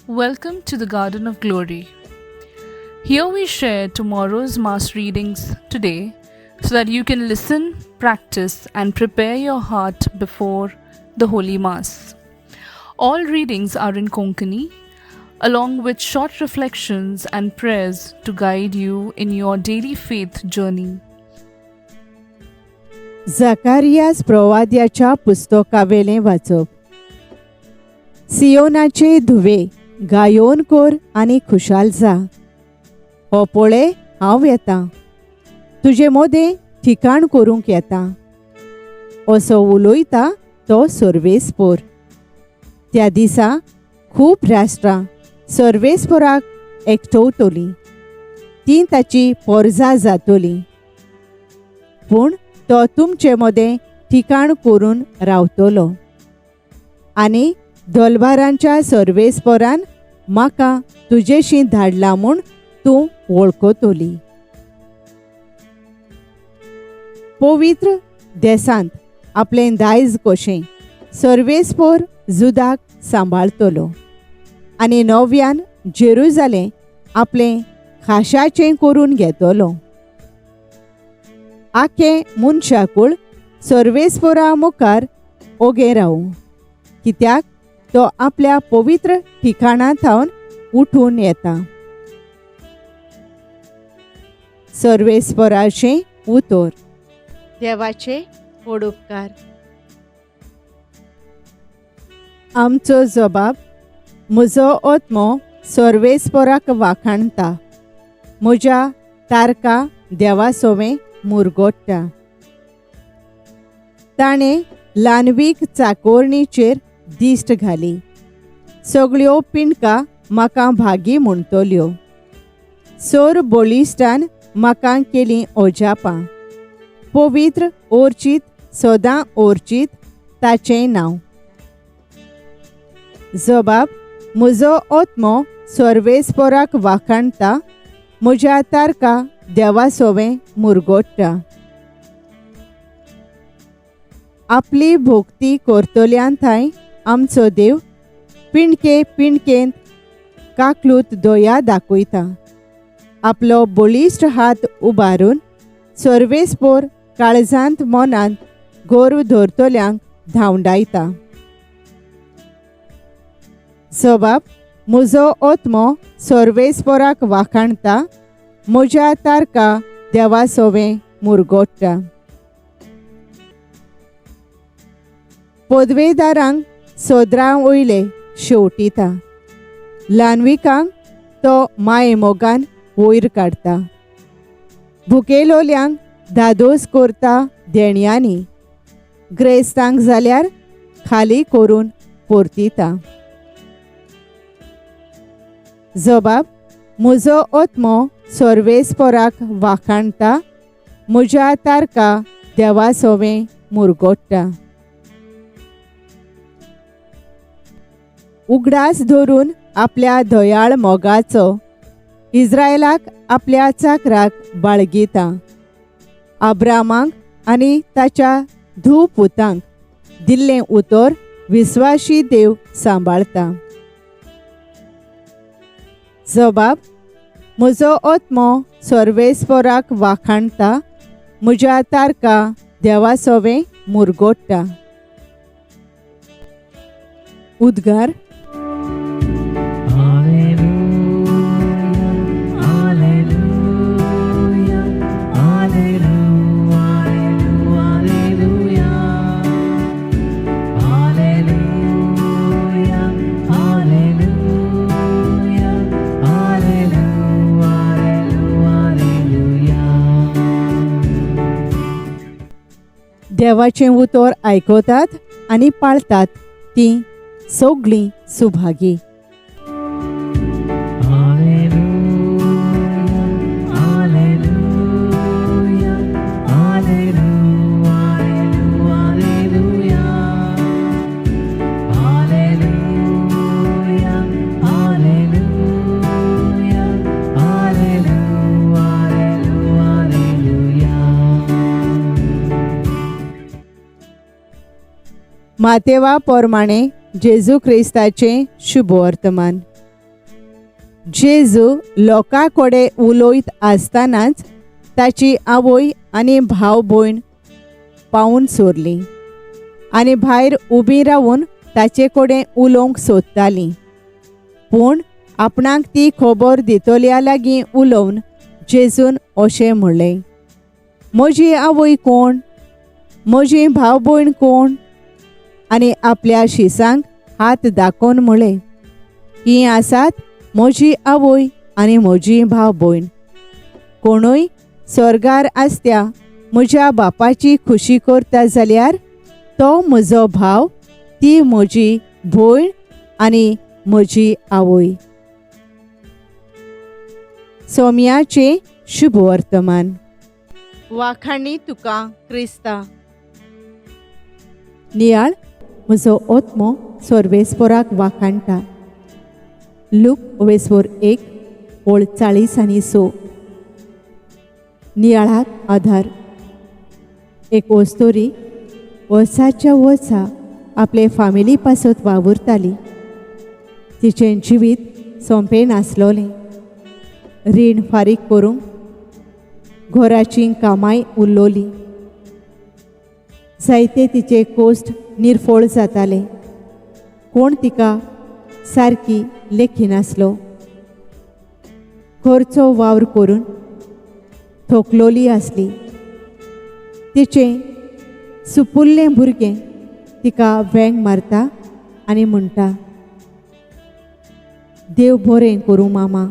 Welcome to the Garden of Glory. Here we share tomorrow's Mass readings today so that you can listen, practice, and prepare your heart before the Holy Mass. All readings are in Konkani, along with short reflections and prayers to guide you in your daily faith journey. झकारियास प्रवाद्याच्या पुस्तकावेलें वाचप. सियोनाचे धुवे गायोन core आनी खुशाल जा. हो पळय हांव येतां, तुजे मोदें ठिकाण करूंक येतां. असो उलोयता तो सर्वेस्पोर. त्या दिसा खूब राष्ट्रां सर्वेस्पोराक एकठवतलीं. तीं ताची पोरजां जातलीं. पूण तो तुमचे मोदें ठिकाण करून रावतलो. आनी दोलबारांच्या सर्वेस्पोरान म्हाका तुजेशी धाडला म्हूण तूं वळखतली. पवित्र देसांत आपलें दायज कशें सर्वेस्पोर जुदाक सांबाळतलो आनी नव्यान जेरुजालेम आपलें खाशाचें करून घेतलो. आखे मनशाकूळ सर्वेस्पोरा मुखार ओगे रावूं, कित्याक तो आपल्या पवित्र ठिकाणांतावन उठून येता. सर्वेस्पोराचें उतर. देवाचे व्हड उपकार. आमचो जबाब. म्हजो आत्मो सर्वेस्पोराक वाखाणटा. म्हज्या तारका देवा सोवें मुरगोडटा. ताणें ल्हानवीक चाकोरणीचेर दिश्ट घाली. सगळ्यो पिणकां म्हाका भागी म्हणटल्यो. सोर बळिश्टान म्हाका केलीं ओजापां. पवित्र ओर्चीत सदां ओर्चीत ताचें नांव. जबाब. म्हजो आत्मो सर्वेस्पोराक वाखाणटा. म्हज्या तारका देवा सोवें मुरगोडटा. आपली भोक्ती करतल्यान थंय आमचो देव पिणके पिणकेंत काकलूत दया दाखयता. आपलो बळिश्ट हात उबारून सर्वेस्पोर काळजांत मनांत गोरव धरतल्यांक धांवडायता. जबाब. म्हजो आत्मो सर्वेस्पोराक वाखाणटा. म्हज्या तारका देवा सोवें मुरगोडटा. पदवेदारांक सोदरां वयले शेवटिता. ल्हानविकांक तो मायेमोगान वयर काडटा. भुकेलोल्यांक धादोस करता देणयांनी. ग्रेस्तांक जाल्यार खाली करून परतिता. जबाब. म्हजो आत्मो सर्वेस्पोराक वाखाणटा. म्हज्या तारका देवा सोवें मुरगोडटा. उगडास धरून आपल्या दयाळ मोगाचो इस्रायलाक आपल्या चाकराक बाळगिता. अब्रामांक आनी ताच्या धूव पुतांक दिल्लें उतर विस्वासी देव सांबाळता. जबाब. म्हजो आत्मो सर्वेस्पोराक वाखाणटा. म्हज्या तारका देवा सोवें मुरगोडटा. उद्गार. देवाचें उतर आयकतात आनी पाळतात तीं सगळीं सुभागी. मातेवा पोरमाणे जेजू क्रिस्ताचें शुभ वर्तमान. जेजू लोकां कडेन उलयत आसतनाच ताची आवय आनी भाव भयण पावून सोरलीं आनी भायर उबीं रावन ताचे कडेन उलोवंक सोदतालीं. पूण आपणाक ती खबर दितल्या लागीं उलोवन जेजून अशें म्हणलें, म्हजी आवय कोण? म्हजी भाव भयण कोण? आनी आपल्या शिसांक हात दाखोवन म्हणलें, ही आसात म्हजी आवय आनी म्हजी भाव भयण. कोणूय स्वर्गार आसत्या म्हज्या बापाची खुशी करता जाल्यार तो म्हजो भाव, ती म्हजी भयण आनी म्हजी आवय. सोम्याचें शुभ वर्तमान. वाखाणी तुका क्रिस्ता. नियाळ म्हजो ओत्मो सर्वेस्पराक वाखाणटा. लूक 1:40-6. नियाळाक आधार. एक वस्तोरी वर्साच्या वर्सा आपले फामिली पासत वावुरताली. तिचें जिवीत सोंपें नासलोलें. रीण फारीक करूंक घराची कामाय उरलोली. जायते तिचे कोश्ट निर्फळ जाताले. कोण तिका सारकी लेखिनासलो. घरचो वावर करून थोकलोली आसली. तिचें सुपुल्लें भुरगें तिका वेंग मारता आनी म्हणटा, देव बरें करूं मामा.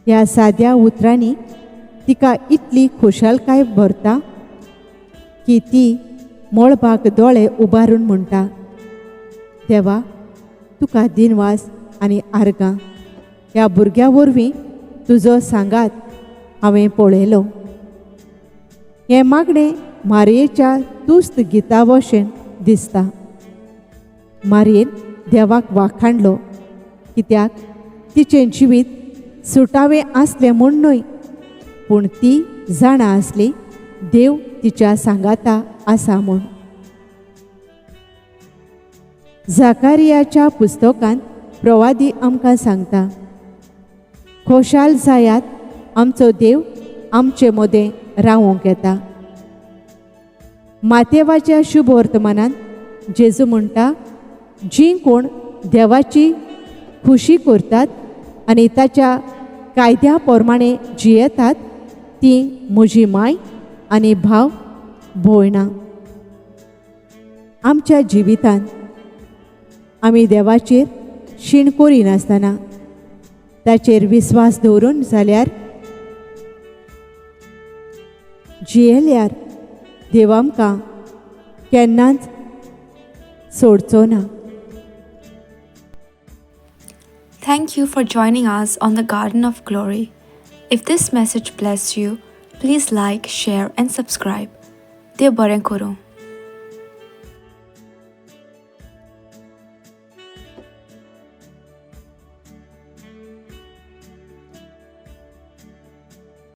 ह्या साद्या उतरांनी तिका इतली खुशालकाय भरता की ती मळबाक दोळे उबारून म्हणटा, देवा तुका दिनवास आनी आर्गां. ह्या भुरग्या वरवीं तुजो सांगात हांवें पळयलो. हें मागणें मारयेच्या तुस्त गिता भशेन दिसता. मारयेन देवाक वाखाणलो कित्याक तिचें जिवीत सुटावें आसलें म्हूण न्हय, पूण ती जाणा आसली देव तिच्या सांगाता आसा म्हूण. जाकारियाच्या पुस्तकांत प्रवादी आमकां सांगता, खोशाल जायात, आमचो देव आमचे मदें रावोंक येता. मातेवाच्या शुभ वर्तमानांत जेजू म्हणटा, जीं कोण देवाची खुशी करतात आनी ताच्या कायद्या प्रमाणें जियेतात तीं म्हजी माय आनी भाव भयणां. आमच्या जिवितांत आमी देवाचेर शीण करिनासतना ताचेर विस्वास दवरून जाल्यार जियेल्यार देव आमकां केन्नाच सोडचो ना. Thank you for joining us on the Garden of Glory. If this message blessed you, please like, share and subscribe. Dev baren karo.